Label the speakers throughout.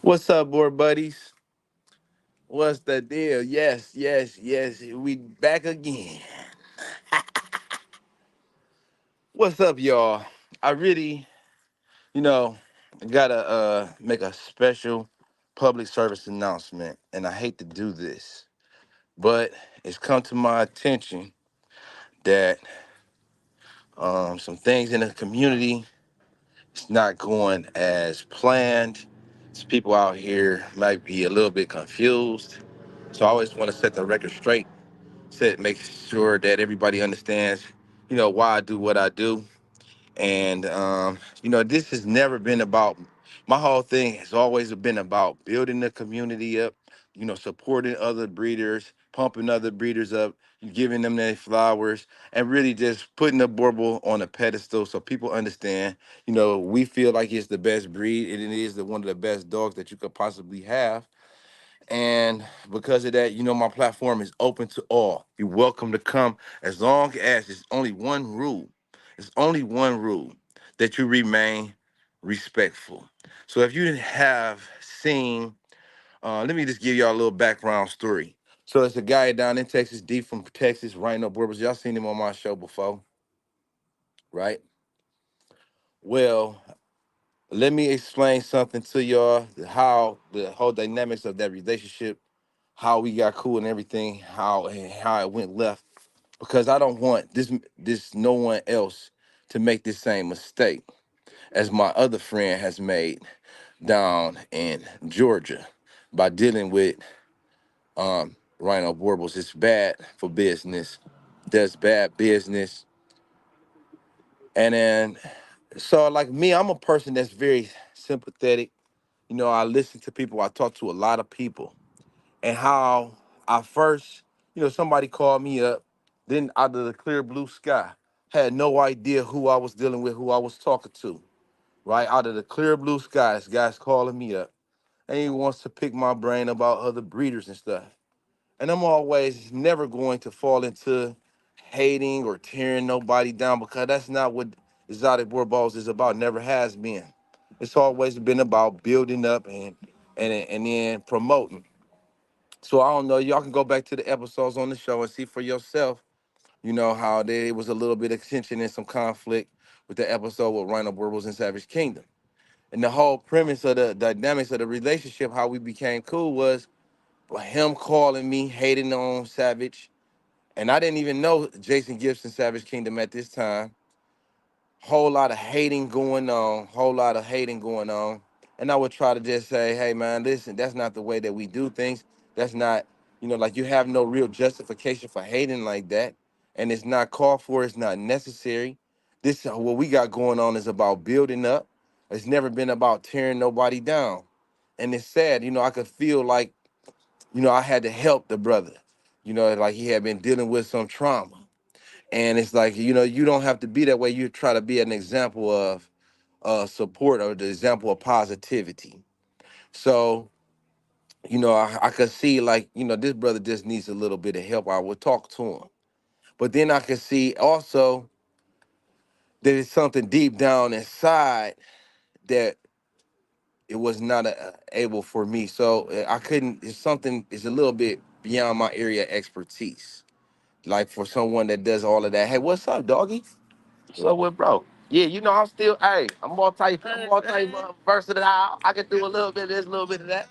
Speaker 1: What's up, board buddies? What's the deal? Yes, yes, yes. We back again. What's up, y'all? I really, you know, gotta make a special public service announcement, and I hate to do this, but it's come to my attention that some things in the community is not going as planned. Some people out here might be a little bit confused, so I always want to set the record straight. Make sure that everybody understands, why I do what I do. And this has never been about my whole thing has always been about building the community up, supporting other breeders, pumping other breeders up, giving them their flowers, and really just putting the Boerboel on a pedestal so people understand, we feel like it's the best breed and it is one of the best dogs that you could possibly have. And because of that, my platform is open to all. You're welcome to come as long as it's only one rule. It's only one rule that you remain respectful. So if you have seen, let me just give y'all a little background story. So it's a guy down in Texas, deep from Texas, Rhino Boerboels. Y'all seen him on my show before, right? Well, let me explain something to y'all, how the whole dynamics of that relationship, how we got cool and everything, how it went left. Because I don't want this no one else to make the same mistake as my other friend has made down in Georgia by dealing with Rhino Boerboels. It's bad for business, does bad business. And then so like me, I'm a person that's very sympathetic. I listen to people, I talk to a lot of people. And how I first, somebody called me up, then out of the clear blue sky, had no idea who I was dealing with, who I was talking to, right? Out of the clear blue sky, this guy's calling me up, and he wants to pick my brain about other breeders and stuff. And I'm always never going to fall into hating or tearing nobody down because that's not what exotic Boerboels is about, never has been. It's always been about building up and then promoting. So I don't know. Y'all can go back to the episodes on the show and see for yourself. How there was a little bit of tension and some conflict with the episode with Rhino Boerboels and Savage Kingdom. And the whole premise of the dynamics of the relationship, how we became cool, was him calling me, hating on Savage. And I didn't even know Jason Gibson, Savage Kingdom at this time. Whole lot of hating going on, whole lot of hating going on. And I would try to just say, hey man, listen, that's not the way that we do things. That's not, like you have no real justification for hating like that. And it's not called for, it's not necessary. This what we got going on is about building up. It's never been about tearing nobody down. And it's sad, I could feel like, I had to help the brother. Like he had been dealing with some trauma. And it's like, you don't have to be that way. You try to be an example of support or the example of positivity. So, I could see like, this brother just needs a little bit of help. I would talk to him. But then I could see also that it's something deep down inside that it was not able for me. So I couldn't, it's something, it's a little bit beyond my area of expertise. Like for someone that does all of that. Hey, what's up, doggy? What's up with bro? Yeah, I'm still, hey, I'm multi versatile. I can do a little bit of this, a little bit of that.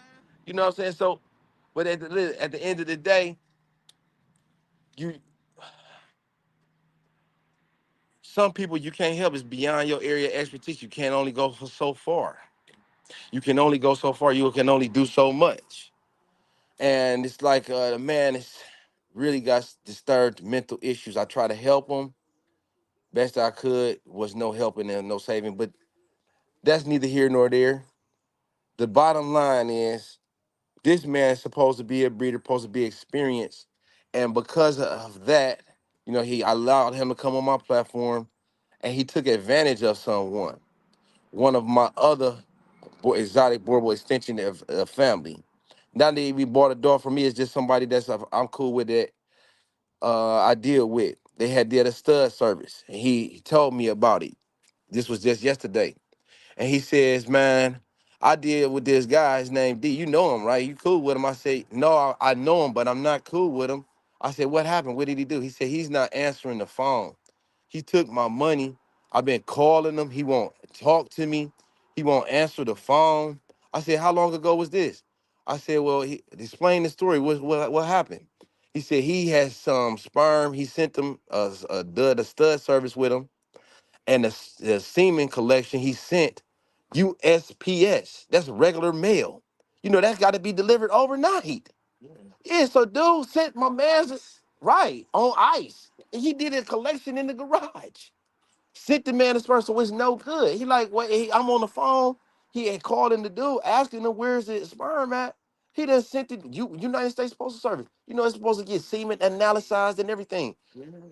Speaker 1: You know what I'm saying? So, but at the end of the day, you some people you can't help. It's beyond your area of expertise. You can only go for so far. You can only go so far. You can only do so much. And it's like the man is really got disturbed mental issues. I try to help him best I could. Was no helping and no saving. But that's neither here nor there. The bottom line is this man is supposed to be a breeder, supposed to be experienced. And because of that, he allowed him to come on my platform and he took advantage of someone, one of my other exotic Boerboel extension of family. Not that he bought a dog for me, it's just somebody that's I'm cool with that I deal with. They did a stud service and he told me about it. This was just yesterday. And he says, man, I did with this guy. His name D. You know him, right? You cool with him? I say, no, I know him, but I'm not cool with him. I said, what happened? What did he do? He said he's not answering the phone. He took my money. I've been calling him. He won't talk to me. He won't answer the phone. I said, how long ago was this? I said, well, he explain the story. What happened? He said he has some sperm. He sent them the stud service with him, and the semen collection he sent USPS. That's regular mail. You know, that's got to be delivered overnight. Yeah, so dude sent my man's right on ice. And he did a collection in the garage. Sent the man the sperm, so it's no good. He like, wait, I'm on the phone. He had called in the dude asking him where's the sperm at. He done sent it, United States Postal Service. You know, it's supposed to get semen analyzed and everything.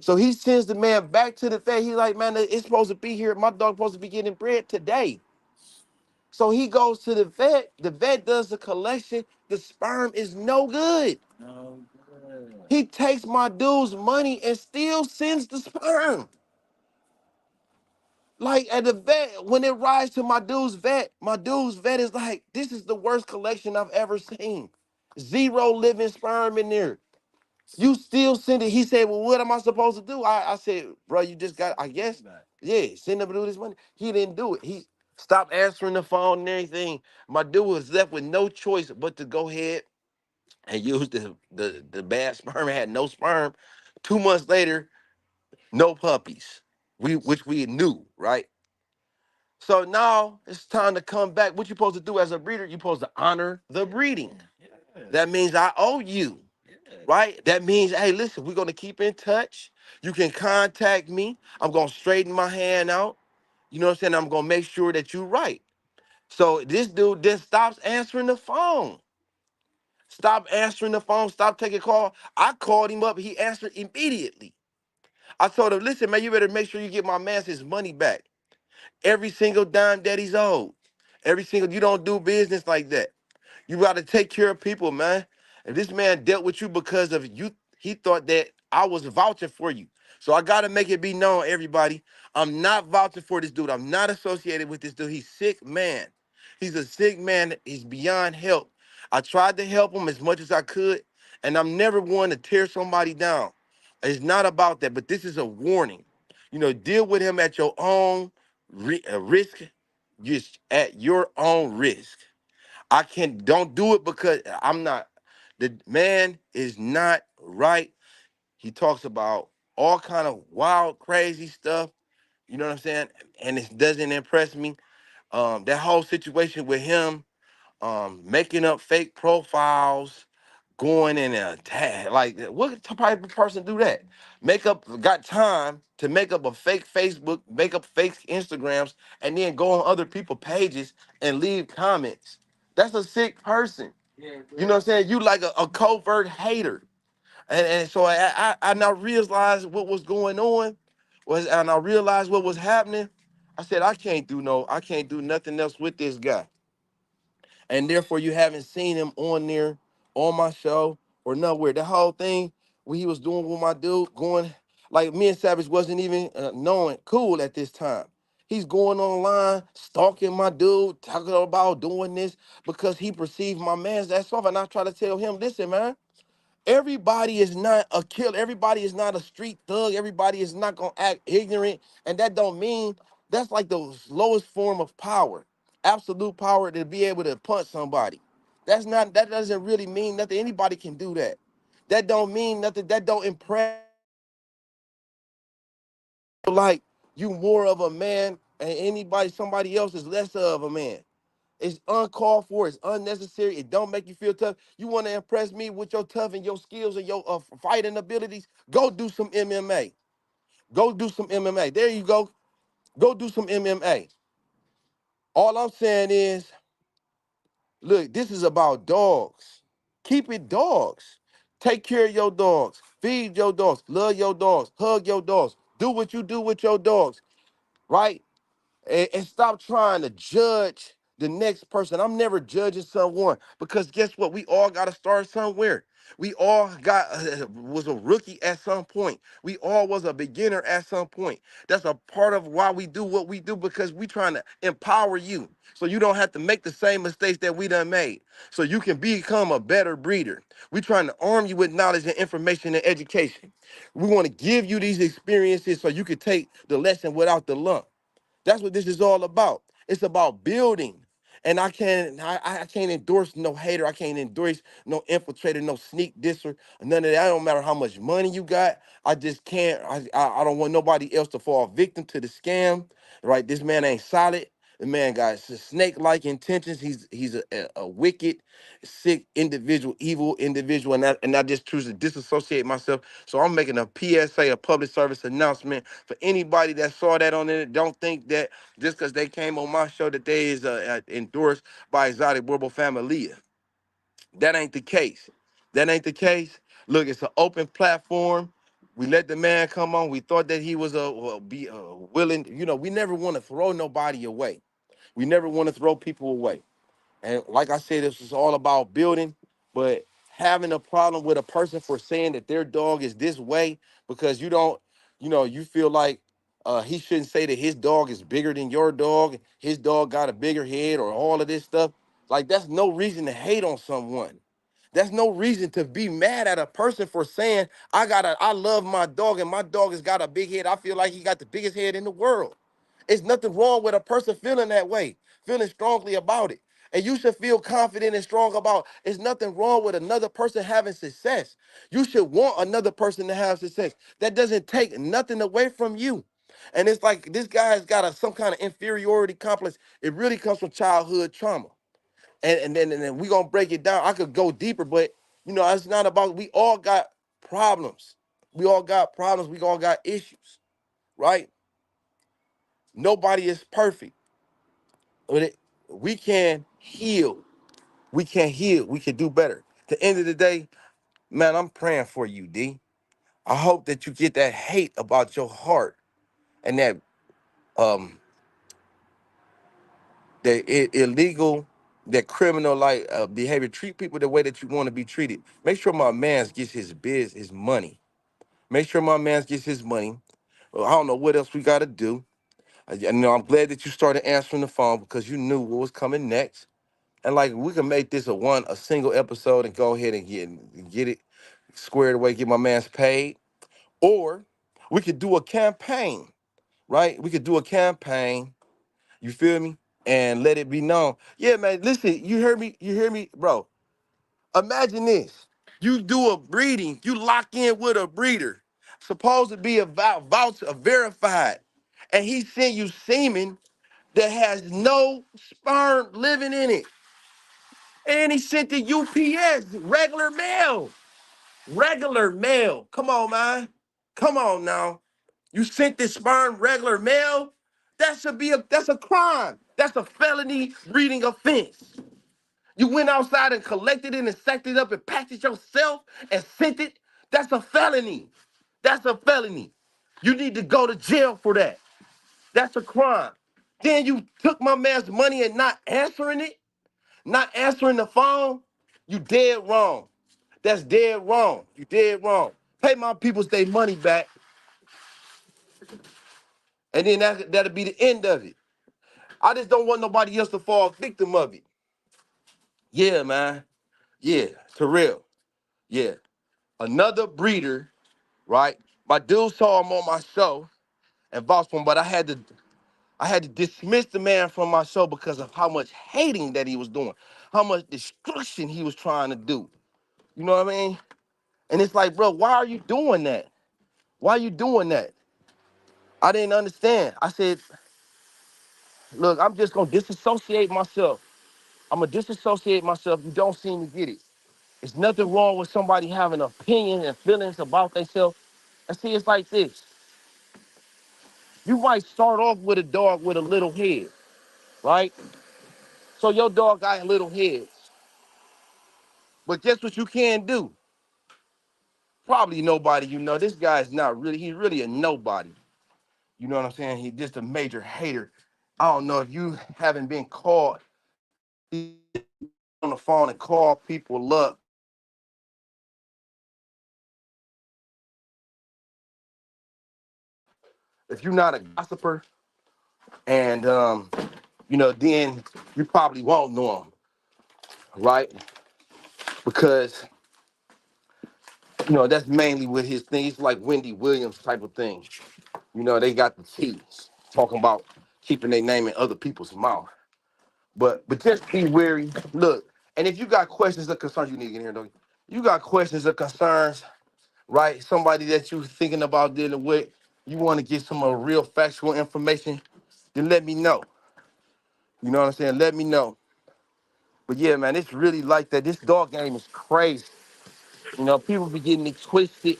Speaker 1: So he sends the man back to the vet. He's like, man, it's supposed to be here. My dog supposed to be getting bred today. So he goes to the vet. The vet does the collection. The sperm is no good. No good. He takes my dude's money and still sends the sperm. Like at the vet, when it rides to my dude's vet is like, this is the worst collection I've ever seen. Zero living sperm in there. You still send it. He said, well, what am I supposed to do? I said, bro, you just got, I guess, yeah, send him to do this money. He didn't do it. He stopped answering the phone and everything. My dude was left with no choice but to go ahead and use the bad sperm. Had no sperm. 2 months later, no puppies. Which we knew, right? So now it's time to come back. What you supposed to do as a breeder? You supposed to honor the breeding. That means I owe you, right? That means, hey, listen, we're gonna keep in touch. You can contact me. I'm gonna straighten my hand out. You know what I'm saying? I'm gonna make sure that you're right. So this dude just stops answering the phone. Stop answering the phone. Stop taking call. I called him up. He answered immediately. I told him, listen, man, you better make sure you get my man his money back. Every single dime that he's owed. You don't do business like that. You got to take care of people, man. And this man dealt with you because of you. He thought that I was vouching for you. So I got to make it be known, everybody. I'm not vouching for this dude. I'm not associated with this dude. He's sick, man. He's a sick man. He's beyond help. I tried to help him as much as I could, and I'm never one to tear somebody down. It's not about that, but this is a warning. You know, deal with him at your own risk, just at your own risk. I can't don't do it because I'm not the man is not right. He talks about all kind of wild, crazy stuff. You know what I'm saying? And it doesn't impress me. That whole situation with him, making up fake profiles, going in and attack. Like, what type of person do that? Got time to make up a fake Facebook, make up fake Instagrams, and then go on other people's pages and leave comments. That's a sick person. You know what I'm saying? You like a covert hater. And so I now realized what was going on and I realized what was happening. I said, I can't do nothing else with this guy. And therefore you haven't seen him on there on my show or nowhere. The whole thing what he was doing with my dude, going like me and Savage wasn't even knowing cool at this time. He's going online, stalking my dude, talking about doing this because he perceived my man's that soft. And I try to tell him, listen, man, everybody is not a killer. Everybody is not a street thug. Everybody is not gonna act ignorant, and that don't mean that's like the lowest form of power, absolute power to be able to punch somebody. That doesn't really mean nothing. Anybody can do that. That don't mean nothing. That don't impress like you more of a man, and somebody else is less of a man. It's uncalled for. It's unnecessary. It don't make you feel tough. You want to impress me with your tough and your skills and your fighting abilities? Go do some MMA. Go do some MMA. There you go. Go do some MMA. All I'm saying is, look, this is about dogs. Keep it dogs. Take care of your dogs. Feed your dogs. Love your dogs. Hug your dogs. Do what you do with your dogs, right? And stop trying to judge the next person. I'm never judging someone because guess what? We all got to start somewhere. We all got was a rookie at some point. We all was a beginner at some point. That's a part of why we do what we do because we trying to empower you so you don't have to make the same mistakes that we done made. So you can become a better breeder. We trying to arm you with knowledge and information and education. We want to give you these experiences so you can take the lesson without the lump. That's what this is all about. It's about building. And I can't endorse no hater. I can't endorse no infiltrator, no sneak disser, none of that. I don't matter how much money you got. I just can't. I don't want nobody else to fall victim to the scam. Right? This man ain't solid. The man got snake-like intentions. He's a wicked, sick individual, evil individual, and I just choose to disassociate myself. So I'm making a PSA, a public service announcement for anybody that saw that on it. Don't think that just because they came on my show that they is endorsed by exotic Boerboel familia. That ain't the case. That ain't the case. Look, it's an open platform. We let the man come on. We thought that he was be willing. You know, we never want to throw nobody away. We never want to throw people away. And like I said, this is all about building, but having a problem with a person for saying that their dog is this way because you don't, you feel like he shouldn't say that his dog is bigger than your dog, his dog got a bigger head or all of this stuff. Like that's no reason to hate on someone. That's no reason to be mad at a person for saying, I love my dog and my dog has got a big head. I feel like he got the biggest head in the world. It's nothing wrong with a person feeling that way, feeling strongly about it. And you should feel confident and strong about it's nothing wrong with another person having success. You should want another person to have success. That doesn't take nothing away from you. And it's like this guy's got some kind of inferiority complex. It really comes from childhood trauma. And then we gonna break it down. I could go deeper, but it's not about we all got problems. We all got problems, we all got issues, right? Nobody is perfect. But we can heal. We can heal. We can do better. At the end of the day, man, I'm praying for you, D. I hope that you get that hate about your heart and um illegal, that criminal like behavior. Treat people the way that you want to be treated. Make sure my man's gets his money. Make sure my man's gets his money. Well, I don't know what else we got to do. I'm glad that you started answering the phone because you knew what was coming next. And like we can make this a single episode and go ahead and get it squared away, get my man's paid. Or we could do a campaign, right? We could do a campaign, you feel me? And let it be known. Yeah, man, listen, you hear me, bro. Imagine this. You do a breeding, you lock in with a breeder, supposed to be a voucher, verified, and he send you semen that has no sperm living in it. And he sent the UPS, regular mail. Regular mail. Come on, man. Come on now. You sent this sperm regular mail? That's a crime. That's a felony breeding offense. You went outside and collected it and sacked it up and packed it yourself and sent it. That's a felony. That's a felony. You need to go to jail for that. That's a crime. Then you took my man's money and not answering it, not answering the phone. You dead wrong. That's dead wrong. You dead wrong. Pay my peoples their money back, and then that'll be the end of it. I just don't want nobody else to fall victim of it. Yeah, man. Yeah, to real. Yeah. Another breeder, right? My dude saw him on my show and vouched for him, but I had to dismiss the man from my show because of how much hating that he was doing, how much destruction he was trying to do. You know what I mean? And it's like, bro, why are you doing that? Why are you doing that? I didn't understand. I said, look, I'm just gonna disassociate myself. I'm gonna disassociate myself. You don't seem to get it. There's nothing wrong with somebody having opinions and feelings about themselves. And see, it's like this. You might start off with a dog with a little head, right? So your dog got little heads. But guess what you can do? Probably nobody you know. This guy's not really, he's really a nobody. You know what I'm saying? He's just a major hater. I don't know if you haven't been caught He on the phone and call people up. If you're not a gossiper, and then you probably won't know him, right? Because that's mainly with his thing. It's like Wendy Williams type of thing. They got the keys talking about keeping their name in other people's mouth. But just be wary. Look, and if you got questions or concerns, you need to get here, though. You got questions or concerns, right? Somebody that you thinking about dealing with, you want to get some real factual information, then let me know. You know what I'm saying? Let me know. But yeah, man, it's really like that. This dog game is crazy. People be getting it twisted.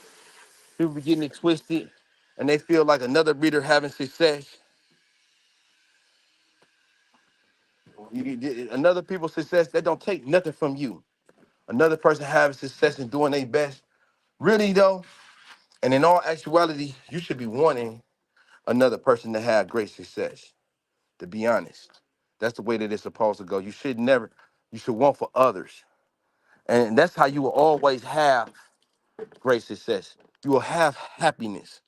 Speaker 1: People be getting it twisted, and they feel like another breeder having success. Another people's success, that don't take nothing from you. Another person having success and doing their best. Really though, and in all actuality, you should be wanting another person to have great success. To be honest, that's the way that it's supposed to go. You should want for others, and that's how you will always have great success. You will have happiness,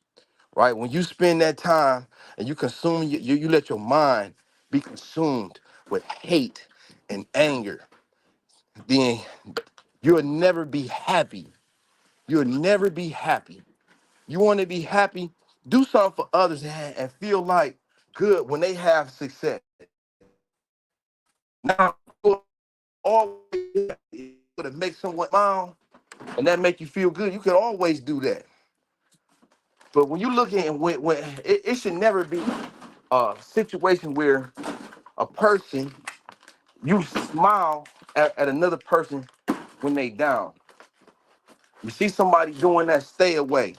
Speaker 1: right? When you spend that time and you consume, you let your mind be consumed with hate and anger, then you'll never be happy. You'll never be happy. You want to be happy? Do something for others and feel like good when they have success. Now, you'll always to make someone smile and that make you feel good. You can always do that. But when you look at when it should never be a situation where a person you smile at another person when they down. You see somebody doing that, stay away.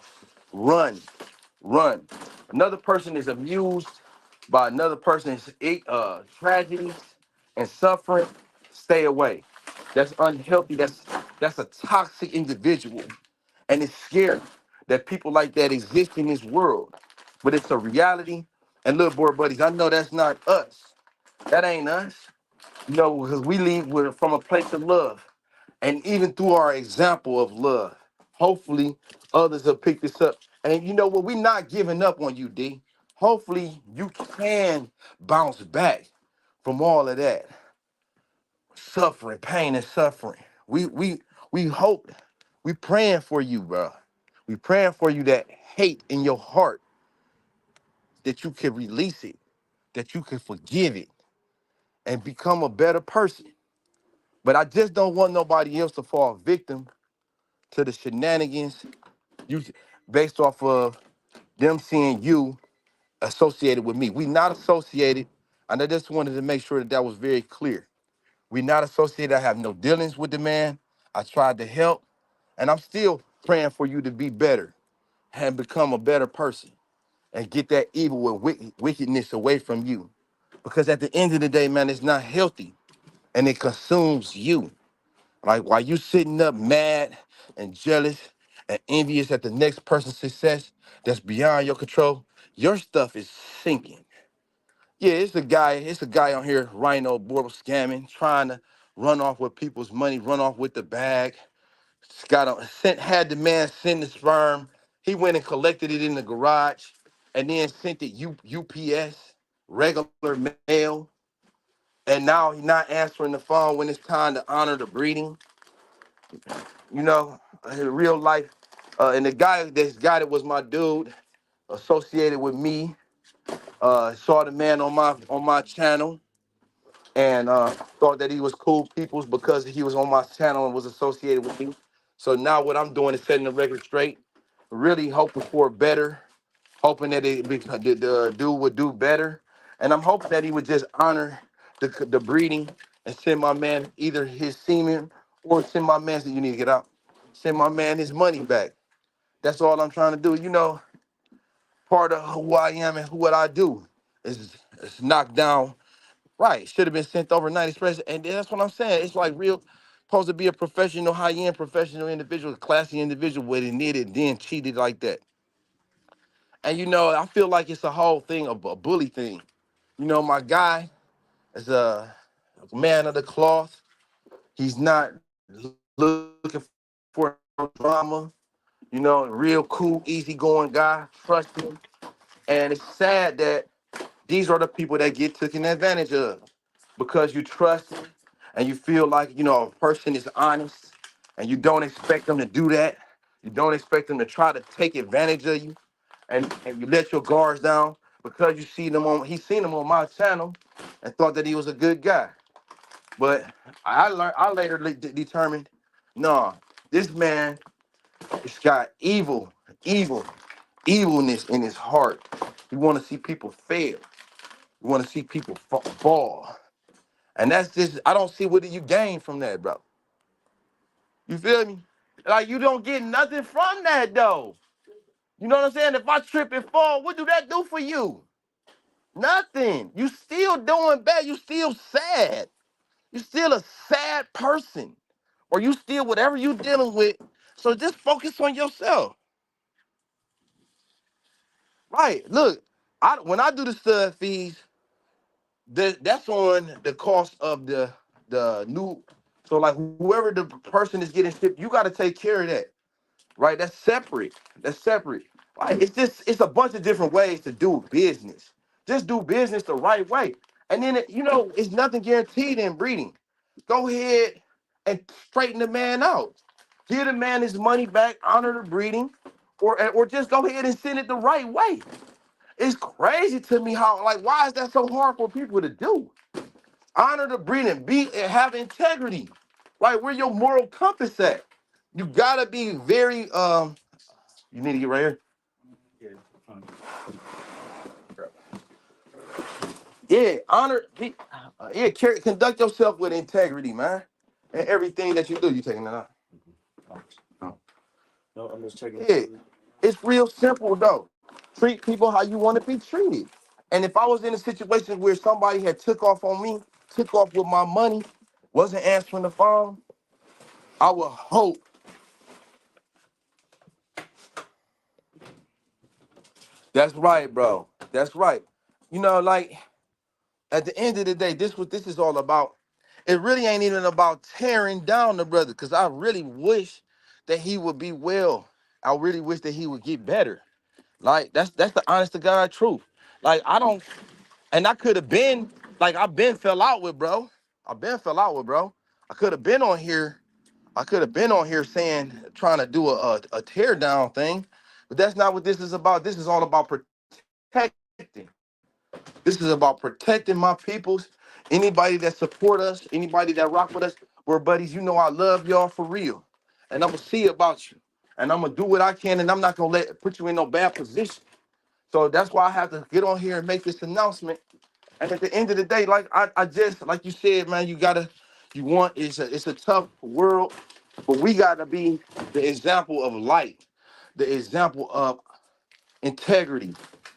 Speaker 1: Run, run. Another person is amused by another person's tragedies and suffering. Stay away. That's unhealthy. That's a toxic individual, and it's scary that people like that exist in this world. But it's a reality. And look, boy, buddies, I know that's not us. That ain't us. Because we lead from a place of love. And even through our example of love, hopefully others will pick this up. And you know what? We're not giving up on you, D. Hopefully you can bounce back from all of that suffering, pain and suffering. We hope, we praying for you, bro. We praying for you that hate in your heart, that you can release it, that you can forgive it and become a better person. But I just don't want nobody else to fall victim to the shenanigans you based off of them seeing you associated with me. We not associated, and I just wanted to make sure that that was very clear. We not associated. I have no dealings with the man. I tried to help, and I'm still praying for you to be better and become a better person and get that evil and wickedness away from you. Because at the end of the day, man, it's not healthy and it consumes you. Like while you sitting up mad and jealous and envious at the next person's success that's beyond your control, your stuff is sinking. Yeah, it's a guy on here, Rhino Boerboels scamming, trying to run off with people's money, run off with the bag. Had the man send the sperm. He went and collected it in the garage and then sent it UPS, regular mail. And now he's not answering the phone when it's time to honor the breeding. In real life. And this guy that was my dude, associated with me, saw the man on my channel and thought that he was cool peoples because he was on my channel and was associated with me. So now what I'm doing is setting the record straight, really hoping for better, hoping that the dude would do better, and I'm hoping that he would just honor the breeding and send my man either his semen or send my man, you need to get out, send my man his money back. That's all I'm trying to do. Part of who I am and what I do is knock down. Right, should have been sent overnight express, and that's what I'm saying. It's like real, supposed to be a professional, high-end professional individual, classy individual, with it needed, then cheated like that. And I feel like it's a whole thing of a bully thing. My guy is man of the cloth. He's not looking for drama. Real cool, easygoing guy, trusting. And it's sad that these are the people that get taken advantage of because you trust them and you feel like, a person is honest and you don't expect them to do that. You don't expect them to try to take advantage of you and you let your guards down because he seen them on my channel and thought that he was a good guy. But I later determined, no, this man has got evil, evilness in his heart. We want to see people fail. We want to see people fall. And that's just, I don't see what do you gain from that, bro. You feel me? Like, you don't get nothing from that, though. You know what I'm saying? If I trip and fall, what do that do for you? Nothing. You still doing bad. You still sad. You still a sad person. Or you still whatever you dealing with. So just focus on yourself. Right. Look, when I do the stud fees, that's on the cost of the new. So like whoever the person is getting shipped, you got to take care of that, right? That's separate. That's separate. Like it's a bunch of different ways to do business. Just do business the right way, and then it's nothing guaranteed in breeding. Go ahead and straighten the man out. Give the man his money back. Honor the breeding, or just go ahead and send it the right way. It's crazy to me how why is that so hard for people to do? Honor the breeding, have integrity, right? Where your moral compass at? You gotta be very You need to get right here. Yeah, conduct yourself with integrity, man. And everything that you do, you taking that out. No, no, I'm just checking. Yeah, it's real simple though. Treat people how you want to be treated. And if I was in a situation where somebody had took off on me, took off with my money, wasn't answering the phone, I would hope. That's right, bro. That's right. Like at the end of the day, this what this is all about. It really ain't even about tearing down the brother, because I really wish that he would be well. I really wish that he would get better. Like that's the honest to God truth. Like I don't, and I could have been I've been fell out with bro. I've been fell out with bro. I could have been on here. I could have been on here saying trying to do a tear down thing, but that's not what this is about. This is all about protecting. This is about protecting my peoples. Anybody that support us, anybody that rock with us, we're buddies. I love y'all for real, and I'm gonna see about you, and I'm gonna do what I can, and I'm not gonna put you in no bad position. So that's why I have to get on here and make this announcement. And at the end of the day, I just like you said, man, it's a tough world, but we gotta be the example of light, the example of integrity.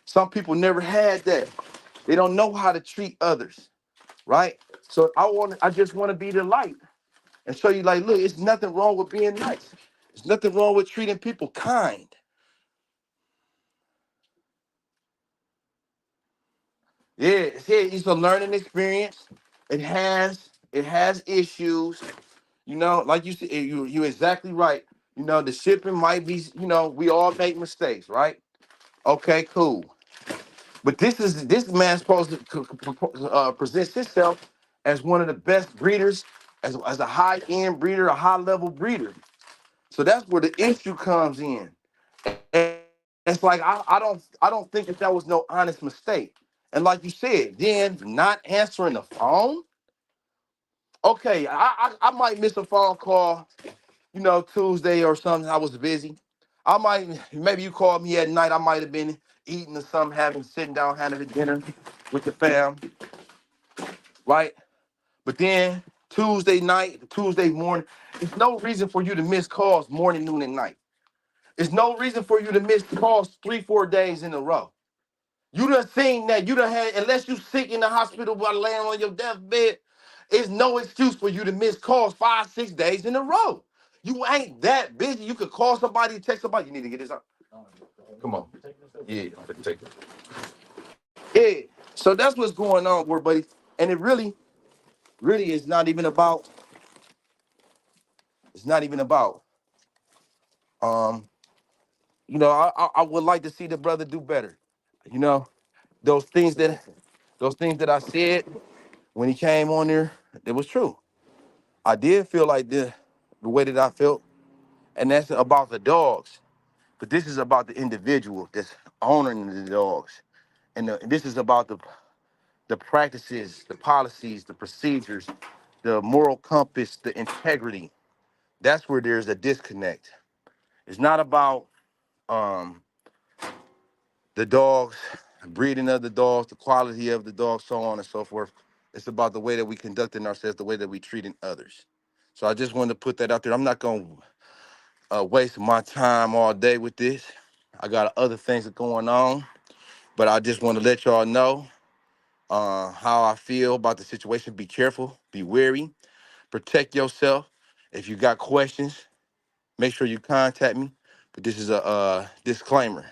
Speaker 1: Some people never had that. They don't know how to treat others, right? So I just want to be the light and show you, look, it's nothing wrong with being nice. There's nothing wrong with treating people kind. Yeah, it's a learning experience. It has issues. Like you said, you exactly right. The shipping might be, we all make mistakes, right? Okay, cool. But this man's supposed to present himself as one of the best breeders, as a high end breeder, a high level breeder. So that's where the issue comes in. And it's like I don't think that was no honest mistake. And like you said, then not answering the phone. Okay, I might miss a phone call, Tuesday or something. I was busy. Maybe you called me at night. I might have been eating or something, sitting down, having a dinner with the fam, right? But then Tuesday night, Tuesday morning, there's no reason for you to miss calls morning, noon, and night. There's no reason for you to miss calls 3, 4 days in a row. You done seen that. You done had, unless you sick in the hospital while laying on your deathbed, it's no excuse for you to miss calls 5, 6 days in a row. You ain't that busy. You could call somebody, text somebody. You need to get this up. Come on. Yeah, I'm gonna take it. Yeah. So that's what's going on, boy, buddy. And it really, Really, it's not even about um I would like to see the brother do better. You know, those things that those things that I said when he came on there, it was true. I did feel like the way that I felt, and that's about the dogs. But this is about the individual that's owning the dogs, and this is about the practices, the policies, the procedures, the moral compass, the integrity. That's where there's a disconnect. It's not about um, the dogs, breeding of the dogs, the quality of the dogs, so on and so forth. It's about the way that we conducting ourselves, the way that we treating others. So I just wanted to put that out there. I'm not gonna waste my time all day with this. I got other things that going on, but I just want to let y'all know how I feel about the situation. Be careful, be wary, protect yourself. If you got questions, make sure you contact me. But this is a disclaimer.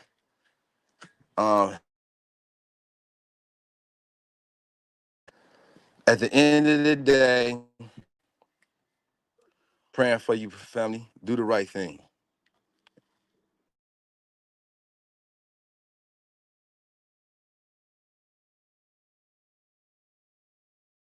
Speaker 1: At the end of the day, praying for you, family. Do the right thing.